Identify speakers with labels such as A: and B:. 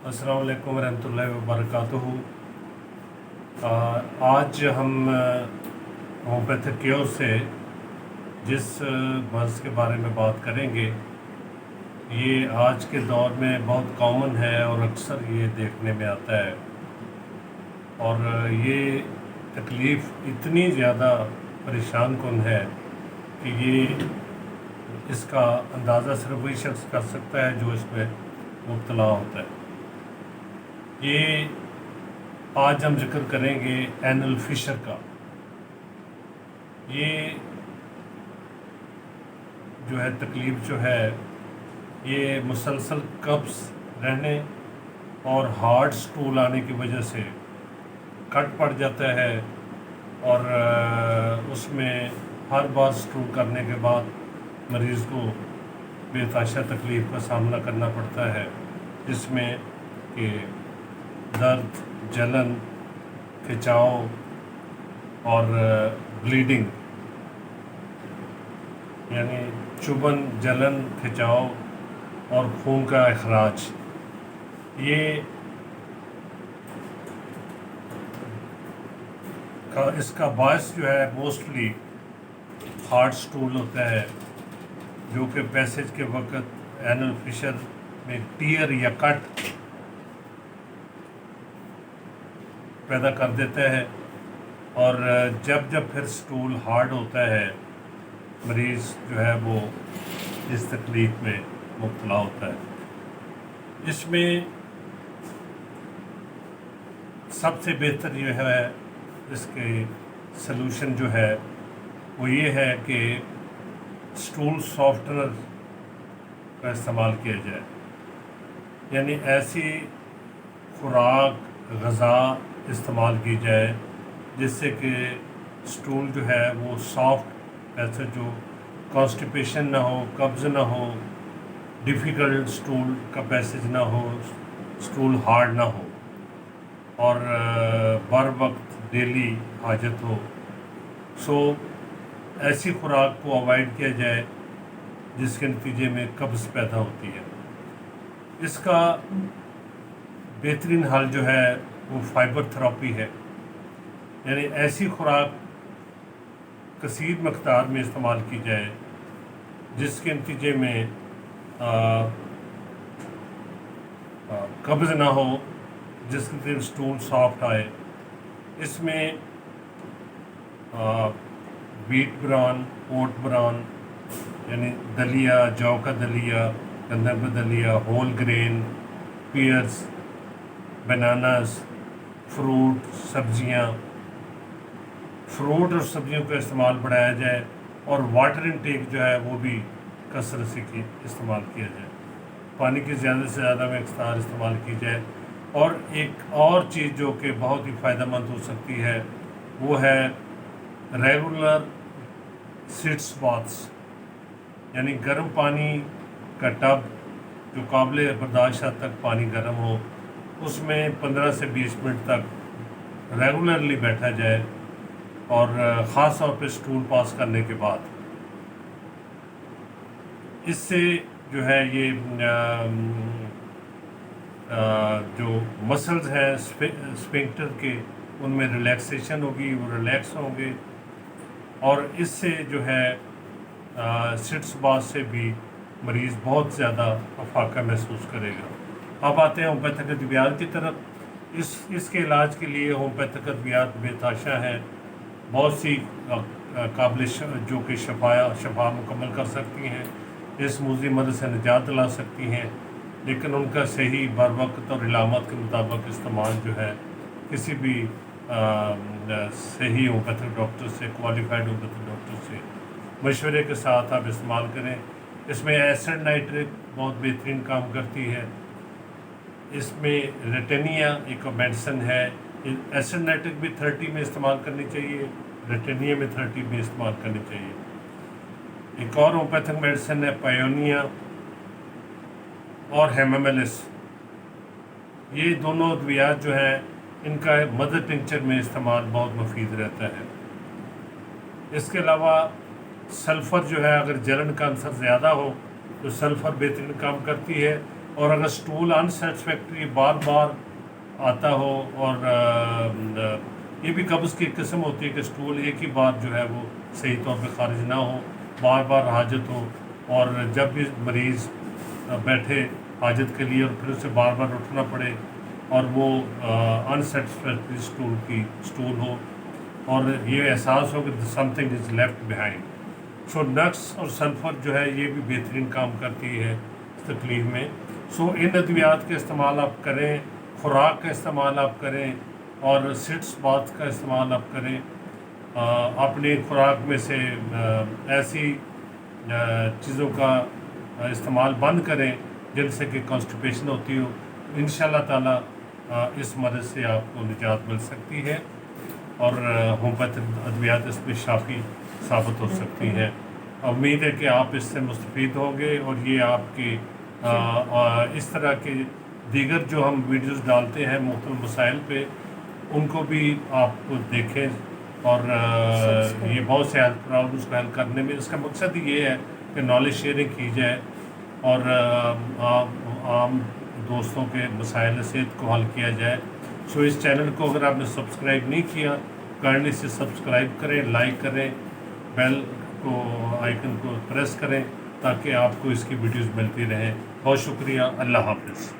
A: अस्सलाम वालेकुम रहमतुल्लाहि व बरकातुहू। आज हम होम्योपैथिक क्योर से जिस मर्ज़ के बारे में बात करेंगे, ये आज के दौर में बहुत कॉमन है और अक्सर ये देखने में आता है। और ये तकलीफ़ इतनी ज़्यादा परेशान कुन है कि ये इसका अंदाज़ा सिर्फ वही शख्स कर सकता है जो इसमें मुब्तला होता है। ये आज हम जिक्र करेंगे एनल फिशर का। ये जो है तकलीफ़ जो है, ये मुसलसल कब्ज़ रहने और हार्ड स्टूल आने की वजह से कट पड़ जाता है और उसमें हर बार स्टूल करने के बाद मरीज़ को बेतहाशा तकलीफ़ का सामना करना पड़ता है, जिसमें कि दर्द, जलन, खिंचाव और ब्लीडिंग यानी चुभन, जलन, खिंचाव और खून का अखराज, ये इसका बायस जो है मोस्टली हार्ड स्टूल होता है, जो कि पैसेज के वक्त एनल फिशर में टीयर या कट पैदा कर देता है। और जब फिर स्टूल हार्ड होता है, मरीज़ जो है वो इस तकलीफ़ में मुब्तला होता है। इसमें सबसे बेहतर जो है इसके सलूशन जो है वो ये है कि स्टूल सॉफ्टनर का इस्तेमाल किया जाए, यानी ऐसी खुराक, ग़ज़ा इस्तेमाल की जाए जिससे कि स्टूल जो है वो सॉफ्ट, ऐसे जो कॉन्स्टिपेशन ना हो, कब्ज़ ना हो, डिफ़िकल्ट स्टूल का पैसेज ना हो, स्टूल हार्ड ना हो और बर वक्त डेली हाजत हो। सो ऐसी खुराक को अवॉइड किया जाए जिसके नतीजे में कब्ज़ पैदा होती है। इसका बेहतरीन हल जो है वो फाइबर थेरेपी है, यानी ऐसी खुराक कसीर मकदार में इस्तेमाल की जाए जिसके नतीजे में कब्ज़ ना हो, जिसके नतीजे में स्टूल सॉफ्ट आए। इसमें व्हीट ब्रान, ओट ब्रान यानी दलिया, जौ का दलिया, गंदम का दलिया, whole grain, pears, bananas, fruit, सब्जियां, फ्रूट और सब्जियों का इस्तेमाल बढ़ाया जाए और वाटर इनटेक जो है वो भी कसरत से इस्तेमाल किया जाए। पानी की ज़्यादा से ज़्यादा मकदार इस्तेमाल की जाए। और एक और चीज़ जो कि बहुत ही फ़ायदेमंद हो सकती है वो है रेगुलर सिट्स बाथ्स, यानी गर्म पानी का टब जो काबिल बर्दाश्त हद तक पानी गर्म हो, उसमें 15 से 20 मिनट तक रेगुलरली बैठा जाए और ख़ास तौर पे स्टूल पास करने के बाद। इससे जो है ये जो मसल्स हैं स्फिंक्टर के, उनमें रिलैक्सेशन होगी, वो रिलैक्स होंगे और इससे जो है सिट्स बाथ से भी मरीज़ बहुत ज़्यादा अफाका महसूस करेगा। अब आते हैं होम्योपैथिक अद्वियात की तरफ। इसके इलाज के लिए होम्योपैथिक अद्वियात बेतहाशा हैं, बहुत सी काबिल जो कि शफा मुकम्मल कर सकती हैं, इस मुज़ी मर्ज़ से निजात दिला सकती हैं, लेकिन उनका सही बर वक्त और इलामत के मुताबिक इस्तेमाल जो है किसी भी सही होम्योपैथिक डॉक्टर से, क्वालिफाइड होम्योपैथिक डॉक्टर से मशवरे के साथ आप इस्तेमाल करें। इसमें एसिड नाइट्रिक बहुत बेहतरीन काम करती है। इसमें रेटेनिया एक मेडिसिन है, एसिड नाइट्रिक भी 30 में इस्तेमाल करनी चाहिए, रेटेनिया में 30 में इस्तेमाल करनी चाहिए। एक और होम्योपैथिक मेडिसिन है पायोनिया और हेमामेलिस। ये दोनों अद्वियात जो हैं इनका मदर टिंचर में इस्तेमाल बहुत मुफीद रहता है। इसके अलावा सल्फ़र जो है, अगर जलन का अंसर ज़्यादा हो तो सल्फ़र बेहतरीन काम करती है, اور اگر اسٹول انسیٹسفیکٹری بار بار آتا ہو، اور یہ بھی قبض کی قسم ہوتی ہے کہ اسٹول ایک ہی بار جو ہے وہ صحیح طور پہ خارج نہ ہو، بار بار حاجت ہو، اور جب بھی مریض بیٹھے حاجت کے لیے اور پھر اسے بار بار اٹھنا پڑے، اور وہ انسیٹسفیکٹری اسٹول ہو، اور یہ احساس ہو کہ some thing is left behind. So next اور سلفر جو ہے یہ بھی بہترین کام کرتی ہے اس تکلیف میں۔ سو ان ادویات کا استعمال آپ کریں، خوراک کا استعمال آپ کریں، اور سٹس بات کا استعمال آپ کریں۔ اپنی خوراک میں سے ایسی چیزوں کا استعمال بند کریں جن سے کہ کانسٹیپیشن ہوتی ہو۔ انشاءاللہ تعالیٰ اس مرض سے آپ کو نجات مل سکتی ہے، اور ہومیوپیتھک ادویات اس میں شافی ثابت ہو سکتی ہیں۔ امید ہے کہ آپ اس سے مستفید ہوں گے، اور یہ آپ کے اس طرح کے دیگر جو ہم ویڈیوز ڈالتے ہیں مختلف مسائل پہ، ان کو بھی آپ دیکھیں، اور یہ بہت سے ہیلتھ پرابلمس کو حل کرنے میں اس کا مقصد یہ ہے کہ نالج شیئرنگ کی جائے، اور عام دوستوں کے مسائل صحت کو حل کیا جائے۔ سو اس چینل کو اگر آپ نے سبسکرائب نہیں کیا، کائنڈلی سے سبسکرائب کریں، لائک کریں، بیل کو آئیکن کو پریس کریں، تاکہ آپ کو اس کی ویڈیوز ملتی رہیں۔ بہت شکریہ، اللہ حافظ۔